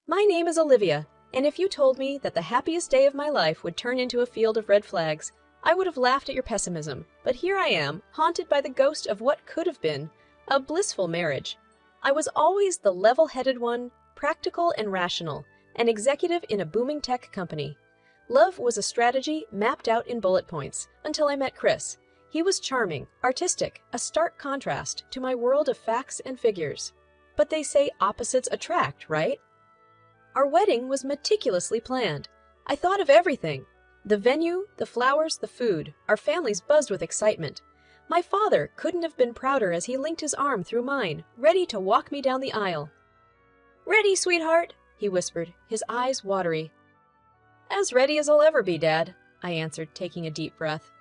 My name is Olivia, and if you told me that the happiest day of my life would turn into a field of red flags, I would have laughed at your pessimism. But here I am, haunted by the ghost of what could have been a blissful marriage. I was always the level-headed one, practical and rational, an executive in a booming tech company. Love was a strategy mapped out in bullet points until I met Chris. He was charming, artistic, a stark contrast to my world of facts and figures. But they say opposites attract, right? Our wedding was meticulously planned. I thought of everything. The venue, the flowers, the food. Our families buzzed with excitement. My father couldn't have been prouder as he linked his arm through mine, ready to walk me down the aisle. "Ready, sweetheart," he whispered, his eyes watery. "As ready as I'll ever be, Dad," I answered, taking a deep breath.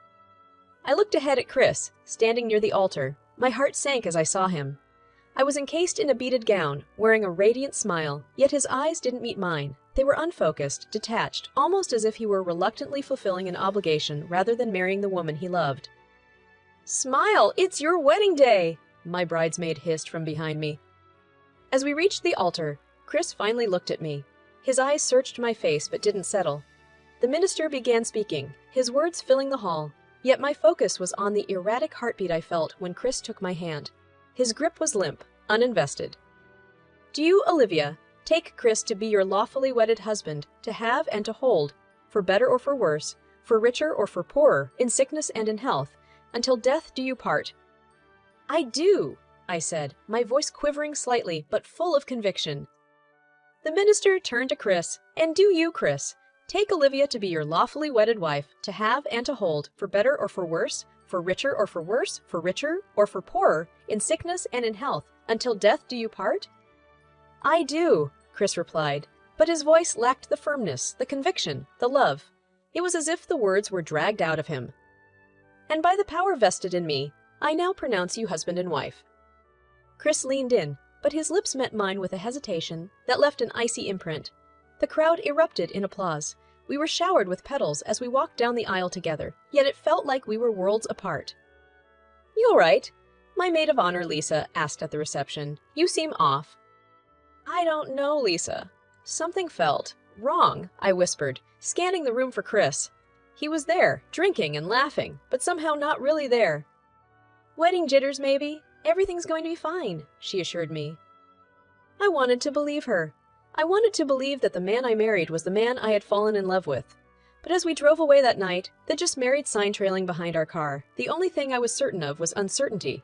I looked ahead at Chris, standing near the altar. My heart sank as I saw him. I was encased in a beaded gown, wearing a radiant smile, yet his eyes didn't meet mine. They were unfocused, detached, almost as if he were reluctantly fulfilling an obligation rather than marrying the woman he loved. "Smile, it's your wedding day!" my bridesmaid hissed from behind me. As we reached the altar, Chris finally looked at me. His eyes searched my face but didn't settle. The minister began speaking, his words filling the hall, yet my focus was on the erratic heartbeat I felt when Chris took my hand. His grip was limp, uninvested. "Do you, Olivia, take Chris to be your lawfully wedded husband, to have and to hold, for better or for worse, for richer or for poorer, in sickness and in health, until death do you part?" "I do," I said, my voice quivering slightly but full of conviction. The minister turned to Chris. "And do you, Chris, take Olivia to be your lawfully wedded wife, to have and to hold, for better or for worse, for richer or for worse, for richer or for poorer, in sickness and in health, until death do you part?" "I do," Chris replied, but his voice lacked the firmness, the conviction, the love. It was as if the words were dragged out of him. "And by the power vested in me, I now pronounce you husband and wife." Chris leaned in, but his lips met mine with a hesitation that left an icy imprint. The crowd erupted in applause. We were showered with petals as we walked down the aisle together, yet it felt like we were worlds apart. "You all right?" my maid of honor, Lisa, asked at the reception. "You seem off." "I don't know, Lisa. Something felt wrong," I whispered, scanning the room for Chris. He was there, drinking and laughing, but somehow not really there. "Wedding jitters, maybe. Everything's going to be fine," she assured me. I wanted to believe her. I wanted to believe that the man I married was the man I had fallen in love with. But as we drove away that night, the just married sign trailing behind our car, the only thing I was certain of was uncertainty.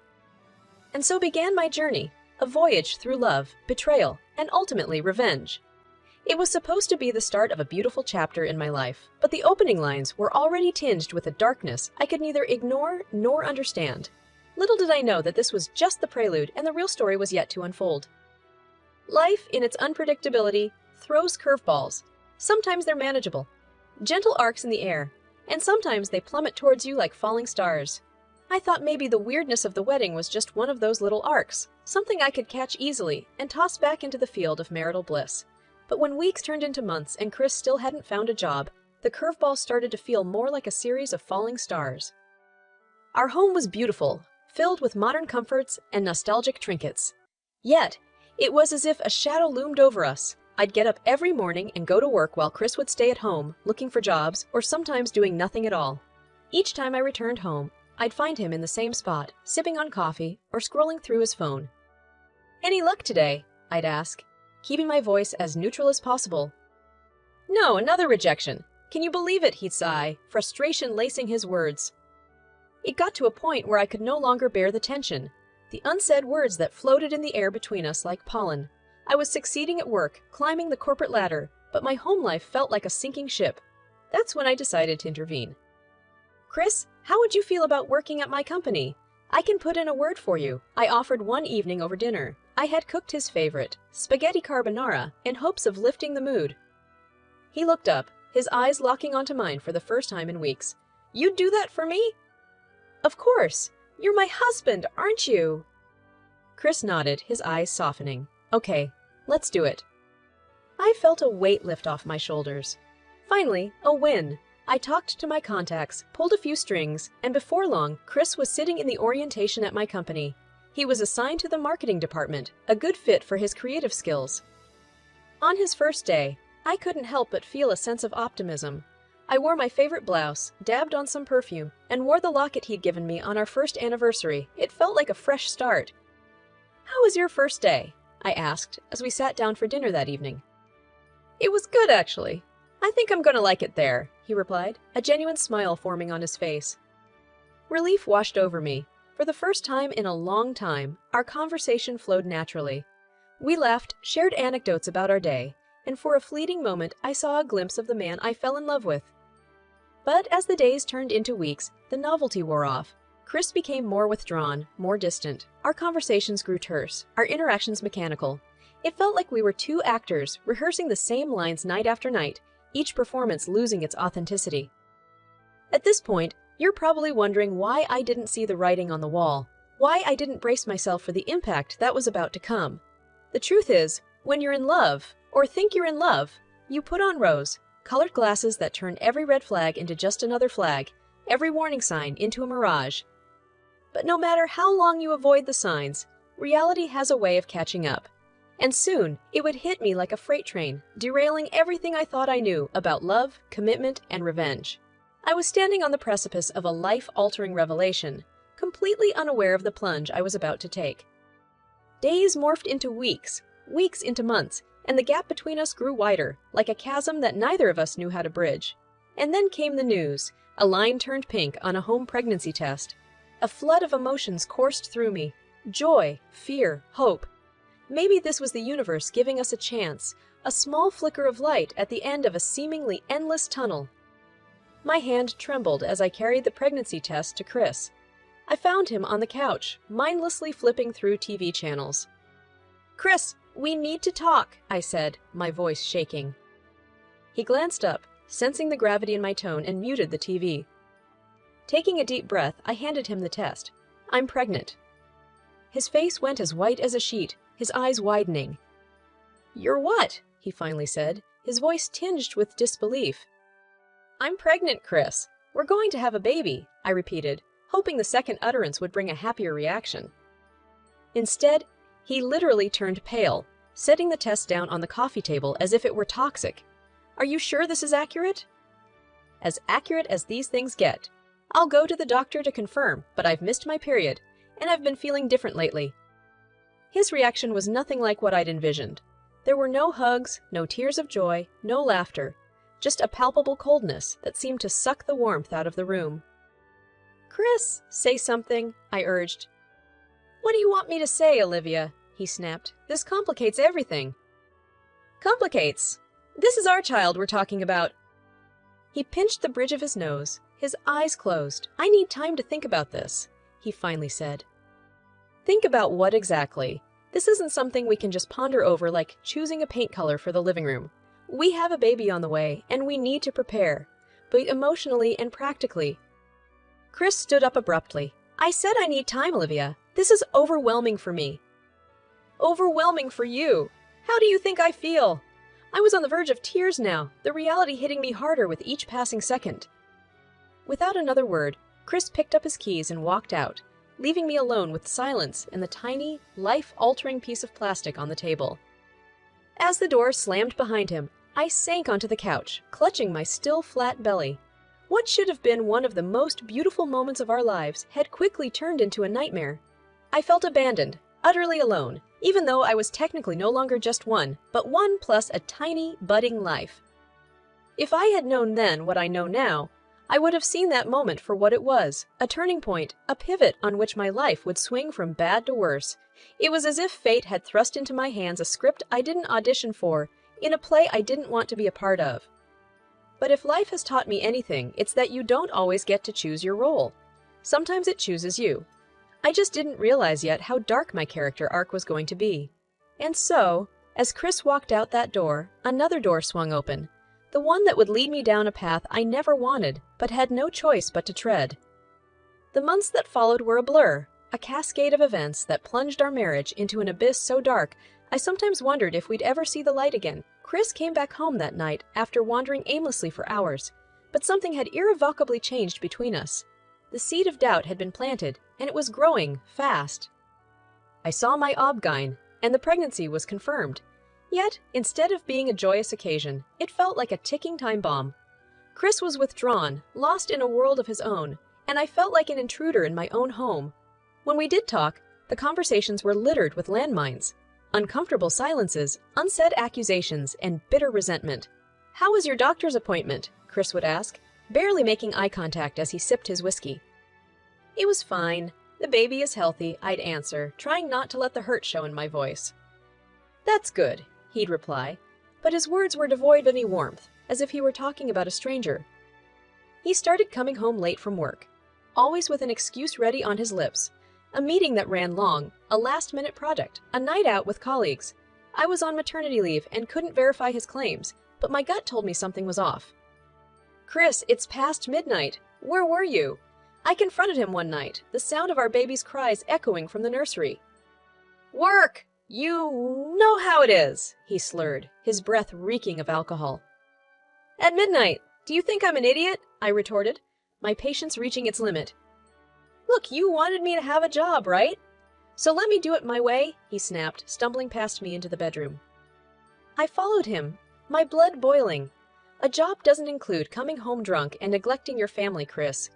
And so began my journey, a voyage through love, betrayal, and ultimately revenge. It was supposed to be the start of a beautiful chapter in my life, but the opening lines were already tinged with a darkness I could neither ignore nor understand. Little did I know that this was just the prelude and the real story was yet to unfold. Life, in its unpredictability, throws curveballs. Sometimes they're manageable, gentle arcs in the air, and sometimes they plummet towards you like falling stars. I thought maybe the weirdness of the wedding was just one of those little arcs, something I could catch easily and toss back into the field of marital bliss. But when weeks turned into months and Chris still hadn't found a job, the curveball started to feel more like a series of falling stars. Our home was beautiful, filled with modern comforts and nostalgic trinkets. Yet, it was as if a shadow loomed over us. I'd get up every morning and go to work while Chris would stay at home, looking for jobs, or sometimes doing nothing at all. Each time I returned home, I'd find him in the same spot, sipping on coffee or scrolling through his phone. "Any luck today?" I'd ask, keeping my voice as neutral as possible. "No, another rejection. Can you believe it?" he'd sigh, frustration lacing his words. It got to a point where I could no longer bear the tension, the unsaid words that floated in the air between us like pollen. I was succeeding at work, climbing the corporate ladder, but my home life felt like a sinking ship. That's when I decided to intervene. "Chris, how would you feel about working at my company? I can put in a word for you," I offered one evening over dinner. I had cooked his favorite, spaghetti carbonara, in hopes of lifting the mood. He looked up, his eyes locking onto mine for the first time in weeks. "You'd do that for me?" "Of course. You're my husband, aren't you?" Chris nodded, his eyes softening. "Okay, let's do it." I felt a weight lift off my shoulders. Finally, a win. I talked to my contacts, pulled a few strings, and before long, Chris was sitting in the orientation at my company. He was assigned to the marketing department, a good fit for his creative skills. On his first day, I couldn't help but feel a sense of optimism. I wore my favorite blouse, dabbed on some perfume, and wore the locket he'd given me on our first anniversary. It felt like a fresh start. "How was your first day?" I asked as we sat down for dinner that evening. "It was good, actually. I think I'm gonna like it there," he replied, a genuine smile forming on his face. Relief washed over me. For the first time in a long time, our conversation flowed naturally. We laughed, shared anecdotes about our day, and for a fleeting moment I saw a glimpse of the man I fell in love with. But as the days turned into weeks, the novelty wore off. Chris became more withdrawn, more distant. Our conversations grew terse, our interactions mechanical. It felt like we were two actors rehearsing the same lines night after night, each performance losing its authenticity. At this point, you're probably wondering why I didn't see the writing on the wall, why I didn't brace myself for the impact that was about to come. The truth is, when you're in love, or think you're in love, you put on rose-colored glasses that turn every red flag into just another flag, every warning sign into a mirage. But no matter how long you avoid the signs, reality has a way of catching up. And soon, it would hit me like a freight train, derailing everything I thought I knew about love, commitment, and revenge. I was standing on the precipice of a life-altering revelation, completely unaware of the plunge I was about to take. Days morphed into weeks, weeks into months, and the gap between us grew wider, like a chasm that neither of us knew how to bridge. And then came the news. A line turned pink on a home pregnancy test. A flood of emotions coursed through me. Joy, fear, hope. Maybe this was the universe giving us a chance, a small flicker of light at the end of a seemingly endless tunnel. My hand trembled as I carried the pregnancy test to Chris. I found him on the couch, mindlessly flipping through TV channels. "Chris, we need to talk," I said, my voice shaking. He glanced up, sensing the gravity in my tone, and muted the TV. Taking a deep breath, I handed him the test. "I'm pregnant." His face went as white as a sheet, his eyes widening. "You're what?" he finally said, his voice tinged with disbelief. "I'm pregnant, Chris. We're going to have a baby," I repeated, hoping the second utterance would bring a happier reaction. Instead, he literally turned pale, setting the test down on the coffee table as if it were toxic. "Are you sure this is accurate?" "As accurate as these things get. I'll go to the doctor to confirm, but I've missed my period, and I've been feeling different lately." His reaction was nothing like what I'd envisioned. There were no hugs, no tears of joy, no laughter, just a palpable coldness that seemed to suck the warmth out of the room. "Chris, say something," I urged. "What do you want me to say, Olivia?" he snapped. "This complicates everything." "Complicates? This is our child we're talking about." He pinched the bridge of his nose, his eyes closed. "I need time to think about this," he finally said. "Think about what exactly? This isn't something we can just ponder over like choosing a paint color for the living room. We have a baby on the way, and we need to prepare, both emotionally and practically." Chris stood up abruptly. "I said I need time, Olivia. This is overwhelming for me." "Overwhelming for you? How do you think I feel?" I was on the verge of tears now, the reality hitting me harder with each passing second. Without another word, Chris picked up his keys and walked out, leaving me alone with silence and the tiny, life-altering piece of plastic on the table. As the door slammed behind him, I sank onto the couch, clutching my still flat belly. What should have been one of the most beautiful moments of our lives had quickly turned into a nightmare. I felt abandoned, utterly alone, even though I was technically no longer just one, but one plus a tiny, budding life. If I had known then what I know now, I would have seen that moment for what it was, a turning point, a pivot on which my life would swing from bad to worse. It was as if fate had thrust into my hands a script I didn't audition for, in a play I didn't want to be a part of. But if life has taught me anything, it's that you don't always get to choose your role. Sometimes it chooses you. I just didn't realize yet how dark my character arc was going to be. And so, as Chris walked out that door, another door swung open, the one that would lead me down a path I never wanted, but had no choice but to tread. The months that followed were a blur, a cascade of events that plunged our marriage into an abyss so dark I sometimes wondered if we'd ever see the light again. Chris came back home that night after wandering aimlessly for hours, but something had irrevocably changed between us. The seed of doubt had been planted, and it was growing fast. I saw my obgyn, and the pregnancy was confirmed. Yet, instead of being a joyous occasion, it felt like a ticking time bomb. Chris was withdrawn, lost in a world of his own, and I felt like an intruder in my own home. When we did talk, the conversations were littered with landmines, uncomfortable silences, unsaid accusations, and bitter resentment. "How was your doctor's appointment?" Chris would ask, barely making eye contact as he sipped his whiskey. "It was fine. The baby is healthy," I'd answer, trying not to let the hurt show in my voice. "That's good," he'd reply, but his words were devoid of any warmth, as if he were talking about a stranger. He started coming home late from work, always with an excuse ready on his lips. A meeting that ran long, a last-minute project, a night out with colleagues. I was on maternity leave and couldn't verify his claims, but my gut told me something was off. "Chris, it's past midnight. Where were you?" I confronted him one night, the sound of our baby's cries echoing from the nursery. "Work! You know how it is," he slurred, his breath reeking of alcohol. "At midnight. Do you think I'm an idiot?" I retorted, my patience reaching its limit. "Look, you wanted me to have a job, right? So let me do it my way," he snapped, stumbling past me into the bedroom. I followed him, my blood boiling. "A job doesn't include coming home drunk and neglecting your family, Chris."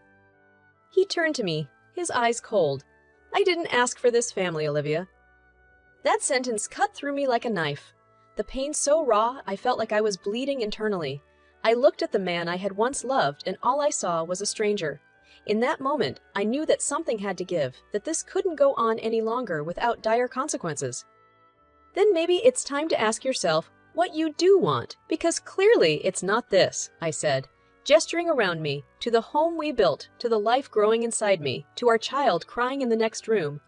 He turned to me, his eyes cold. "I didn't ask for this family, Olivia." That sentence cut through me like a knife. The pain so raw, I felt like I was bleeding internally. I looked at the man I had once loved, and all I saw was a stranger. In that moment, I knew that something had to give, that this couldn't go on any longer without dire consequences. "Then maybe it's time to ask yourself what you do want, because clearly it's not this," I said, gesturing around me, to the home we built, to the life growing inside me, to our child crying in the next room.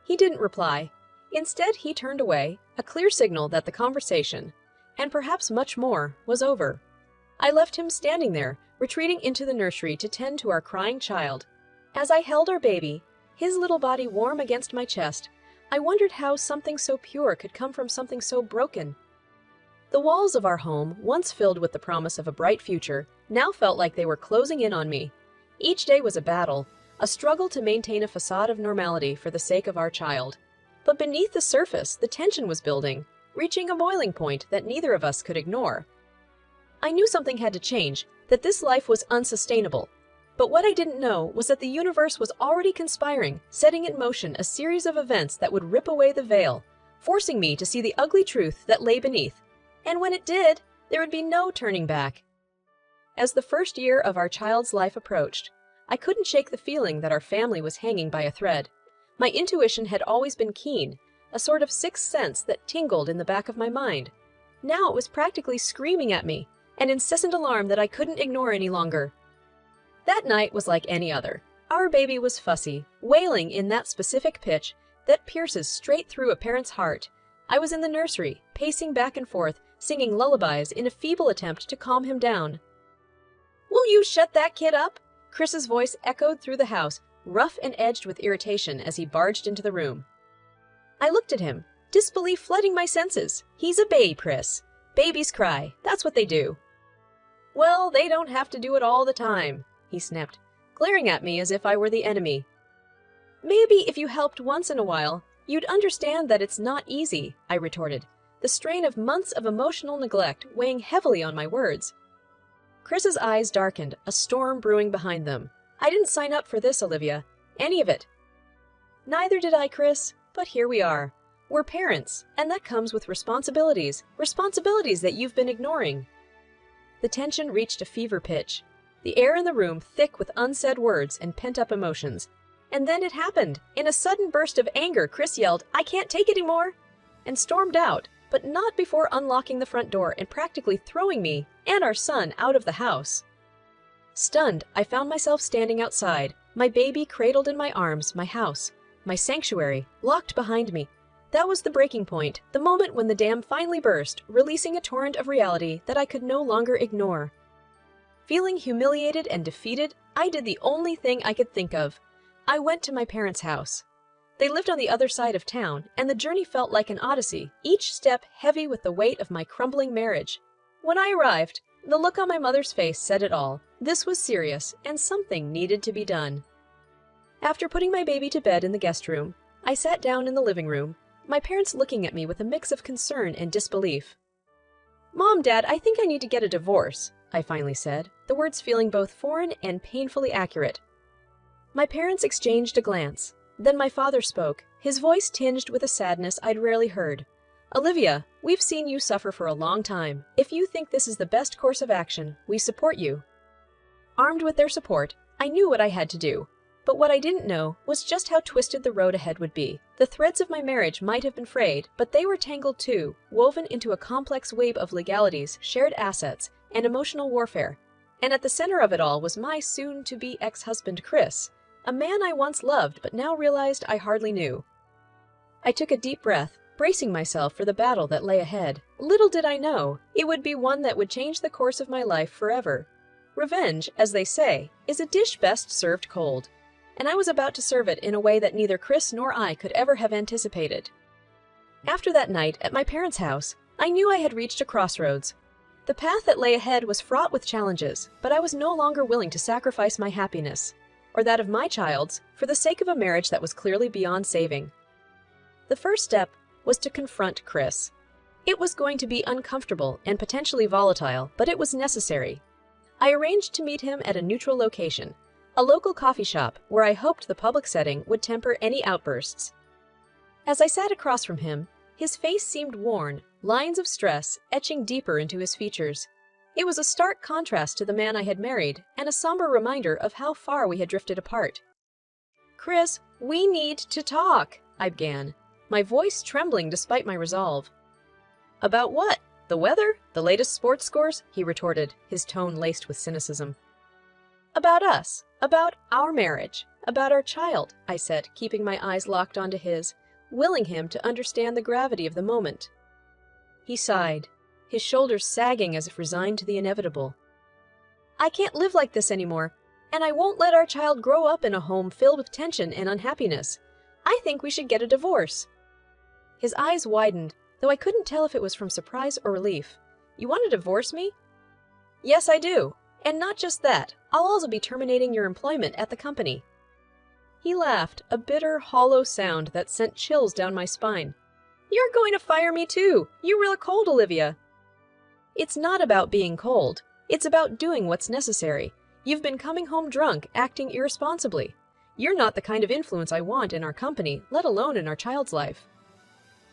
He didn't reply. Instead, he turned away, a clear signal that the conversation, and perhaps much more, was over. I left him standing there, retreating into the nursery to tend to our crying child. As I held our baby, his little body warm against my chest, I wondered how something so pure could come from something so broken. The walls of our home, once filled with the promise of a bright future, now felt like they were closing in on me. Each day was a battle, a struggle to maintain a facade of normality for the sake of our child. But beneath the surface, the tension was building, reaching a boiling point that neither of us could ignore. I knew something had to change, that this life was unsustainable. But what I didn't know was that the universe was already conspiring, setting in motion a series of events that would rip away the veil, forcing me to see the ugly truth that lay beneath. And when it did, there would be no turning back. As the first year of our child's life approached, I couldn't shake the feeling that our family was hanging by a thread. My intuition had always been keen, a sort of sixth sense that tingled in the back of my mind. Now it was practically screaming at me, an incessant alarm that I couldn't ignore any longer. That night was like any other. Our baby was fussy, wailing in that specific pitch that pierces straight through a parent's heart. I was in the nursery, pacing back and forth, singing lullabies in a feeble attempt to calm him down. "Will you shut that kid up?" Chris's voice echoed through the house, rough and edged with irritation as he barged into the room. I looked at him, disbelief flooding my senses. "He's a babe, Chris. Babies cry. That's what they do." "Well, they don't have to do it all the time," he snapped, glaring at me as if I were the enemy. "Maybe if you helped once in a while, you'd understand that it's not easy," I retorted, the strain of months of emotional neglect weighing heavily on my words. Chris's eyes darkened, a storm brewing behind them. "I didn't sign up for this, Olivia. Any of it." "Neither did I, Chris, but here we are. We're parents, and that comes with responsibilities that you've been ignoring." The tension reached a fever pitch, the air in the room thick with unsaid words and pent-up emotions. And then it happened. In a sudden burst of anger, Chris yelled, "I can't take it anymore," and stormed out, but not before unlocking the front door and practically throwing me and our son out of the house. Stunned, I found myself standing outside, my baby cradled in my arms, my house, my sanctuary, locked behind me. That was the breaking point, the moment when the dam finally burst, releasing a torrent of reality that I could no longer ignore. Feeling humiliated and defeated, I did the only thing I could think of. I went to my parents' house. They lived on the other side of town, and the journey felt like an odyssey, each step heavy with the weight of my crumbling marriage. When I arrived, the look on my mother's face said it all. This was serious, and something needed to be done. After putting my baby to bed in the guest room, I sat down in the living room, my parents looking at me with a mix of concern and disbelief. "Mom, Dad, I think I need to get a divorce," I finally said, the words feeling both foreign and painfully accurate. My parents exchanged a glance. Then my father spoke, his voice tinged with a sadness I'd rarely heard. "Olivia, we've seen you suffer for a long time. If you think this is the best course of action, we support you." Armed with their support, I knew what I had to do. But what I didn't know was just how twisted the road ahead would be. The threads of my marriage might have been frayed, but they were tangled too, woven into a complex web of legalities, shared assets, and emotional warfare. And at the center of it all was my soon-to-be ex-husband, Chris, a man I once loved but now realized I hardly knew. I took a deep breath, bracing myself for the battle that lay ahead. Little did I know, it would be one that would change the course of my life forever. Revenge, as they say, is a dish best served cold. And I was about to serve it in a way that neither Chris nor I could ever have anticipated. After that night at my parents' house, I knew I had reached a crossroads. The path that lay ahead was fraught with challenges, but I was no longer willing to sacrifice my happiness, or that of my child's, for the sake of a marriage that was clearly beyond saving. The first step was to confront Chris. It was going to be uncomfortable and potentially volatile, but it was necessary. I arranged to meet him at a neutral location, a local coffee shop where I hoped the public setting would temper any outbursts. As I sat across from him, his face seemed worn, lines of stress etching deeper into his features. It was a stark contrast to the man I had married and a somber reminder of how far we had drifted apart. "Chris, we need to talk," I began, my voice trembling despite my resolve. "About what? The weather? The latest sports scores?" he retorted, his tone laced with cynicism. "About us. About our marriage. About our child," I said, keeping my eyes locked onto his, willing him to understand the gravity of the moment. He sighed, his shoulders sagging as if resigned to the inevitable. "I can't live like this anymore, and I won't let our child grow up in a home filled with tension and unhappiness. I think we should get a divorce." His eyes widened, though I couldn't tell if it was from surprise or relief. "You want to divorce me?" "Yes, I do. And not just that, I'll also be terminating your employment at the company." He laughed, a bitter, hollow sound that sent chills down my spine. "You're going to fire me too! You're real cold, Olivia." "It's not about being cold. It's about doing what's necessary. You've been coming home drunk, acting irresponsibly. You're not the kind of influence I want in our company, let alone in our child's life."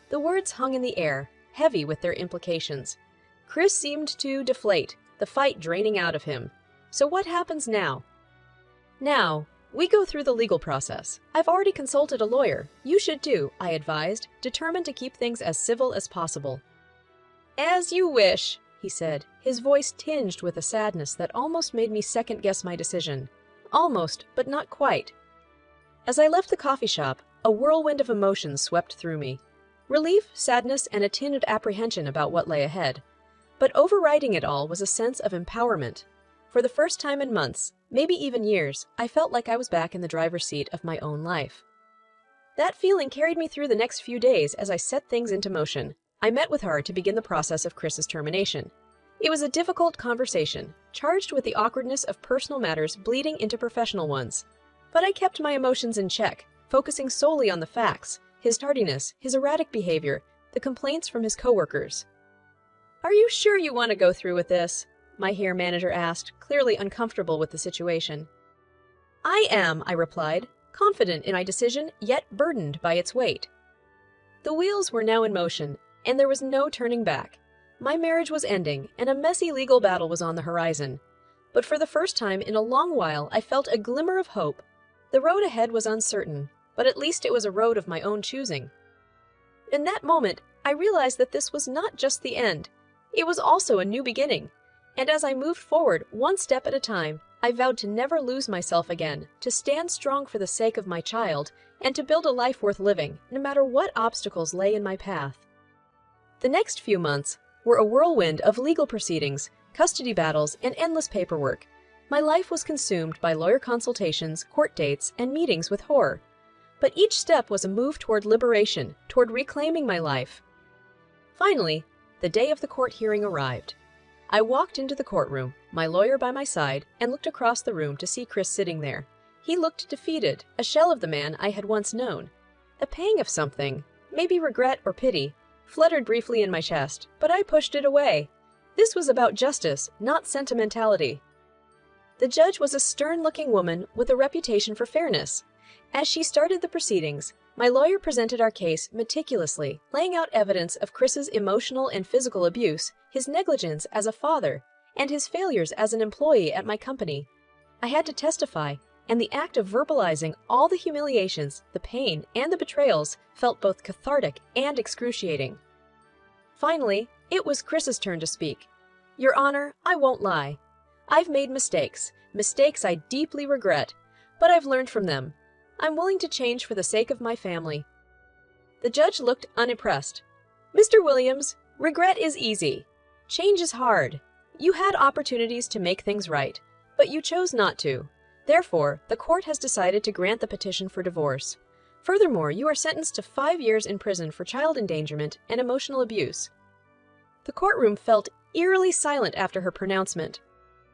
The words hung in the air, heavy with their implications. Chris seemed to deflate, the fight draining out of him. So what happens now? Now, we go through the legal process. I've already consulted a lawyer. You should too, I advised, determined to keep things as civil as possible. "As you wish," he said, his voice tinged with a sadness that almost made me second-guess my decision. Almost, but not quite. As I left the coffee shop, a whirlwind of emotions swept through me. Relief, sadness, and a tinge of apprehension about what lay ahead. But overriding it all was a sense of empowerment. For the first time in months, maybe even years, I felt like I was back in the driver's seat of my own life. That feeling carried me through the next few days as I set things into motion. I met with her to begin the process of Chris's termination. It was a difficult conversation, charged with the awkwardness of personal matters bleeding into professional ones. But I kept my emotions in check, focusing solely on the facts, his tardiness, his erratic behavior, the complaints from his coworkers. "Are you sure you want to go through with this?" my hair manager asked, clearly uncomfortable with the situation. "I am," I replied, confident in my decision, yet burdened by its weight. The wheels were now in motion, and there was no turning back. My marriage was ending, and a messy legal battle was on the horizon. But for the first time in a long while, I felt a glimmer of hope. The road ahead was uncertain, but at least it was a road of my own choosing. In that moment, I realized that this was not just the end. It was also a new beginning. And as I moved forward, one step at a time, I vowed to never lose myself again, to stand strong for the sake of my child, and to build a life worth living, no matter what obstacles lay in my path. The next few months were a whirlwind of legal proceedings, custody battles, and endless paperwork. My life was consumed by lawyer consultations, court dates, and meetings with horror. But each step was a move toward liberation, toward reclaiming my life. Finally, the day of the court hearing arrived. I walked into the courtroom, my lawyer by my side, and looked across the room to see Chris sitting there. He looked defeated, a shell of the man I had once known. A pang of something, maybe regret or pity, fluttered briefly in my chest, but I pushed it away. This was about justice, not sentimentality. The judge was a stern-looking woman with a reputation for fairness. As she started the proceedings, my lawyer presented our case meticulously, laying out evidence of Chris's emotional and physical abuse, his negligence as a father, and his failures as an employee at my company. I had to testify, and the act of verbalizing all the humiliations, the pain, and the betrayals felt both cathartic and excruciating. Finally, it was Chris's turn to speak. Your Honor, I won't lie. I've made mistakes I deeply regret, but I've learned from them. I'm willing to change for the sake of my family. The judge looked unimpressed. Mr. Williams, regret is easy. Change is hard. You had opportunities to make things right, but you chose not to. Therefore, the court has decided to grant the petition for divorce. Furthermore, you are sentenced to 5 years in prison for child endangerment and emotional abuse. The courtroom felt eerily silent after her pronouncement.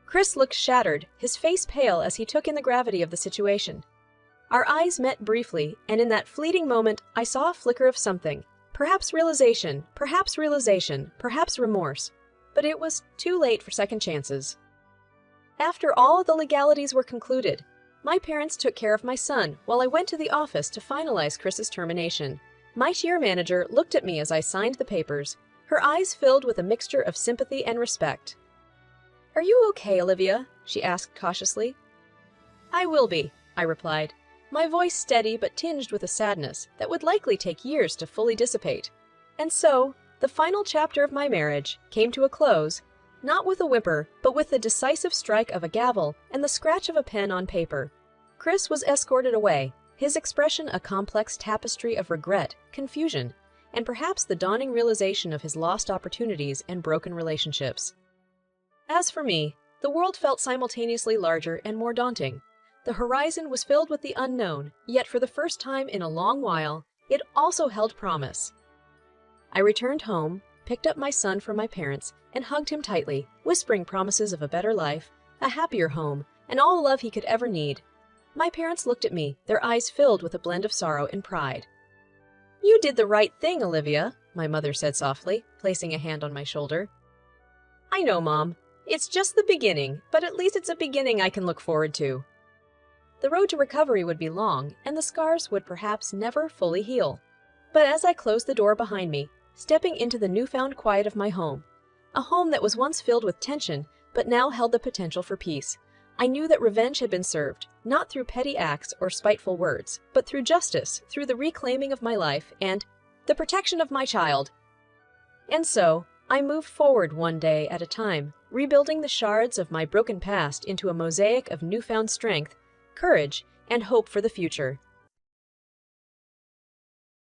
Chris looked shattered, his face pale as he took in the gravity of the situation. Our eyes met briefly, and in that fleeting moment, I saw a flicker of something. Perhaps realization, perhaps remorse. But it was too late for second chances. After all the legalities were concluded, my parents took care of my son while I went to the office to finalize Chris's termination. My tier manager looked at me as I signed the papers, her eyes filled with a mixture of sympathy and respect. Are you okay, Olivia? She asked cautiously. I will be, I replied, my voice steady but tinged with a sadness that would likely take years to fully dissipate. And so, the final chapter of my marriage came to a close, not with a whimper, but with the decisive strike of a gavel and the scratch of a pen on paper. Chris was escorted away, his expression a complex tapestry of regret, confusion, and perhaps the dawning realization of his lost opportunities and broken relationships. As for me, the world felt simultaneously larger and more daunting. The horizon was filled with the unknown, yet for the first time in a long while, it also held promise. I returned home, picked up my son from my parents, and hugged him tightly, whispering promises of a better life, a happier home, and all the love he could ever need. My parents looked at me, their eyes filled with a blend of sorrow and pride. You did the right thing, Olivia, my mother said softly, placing a hand on my shoulder. I know, Mom. It's just the beginning, but at least it's a beginning I can look forward to. The road to recovery would be long, and the scars would perhaps never fully heal. But as I closed the door behind me, stepping into the newfound quiet of my home, a home that was once filled with tension but now held the potential for peace, I knew that revenge had been served, not through petty acts or spiteful words, but through justice, through the reclaiming of my life and the protection of my child. And so, I moved forward one day at a time, rebuilding the shards of my broken past into a mosaic of newfound strength, courage, and hope for the future.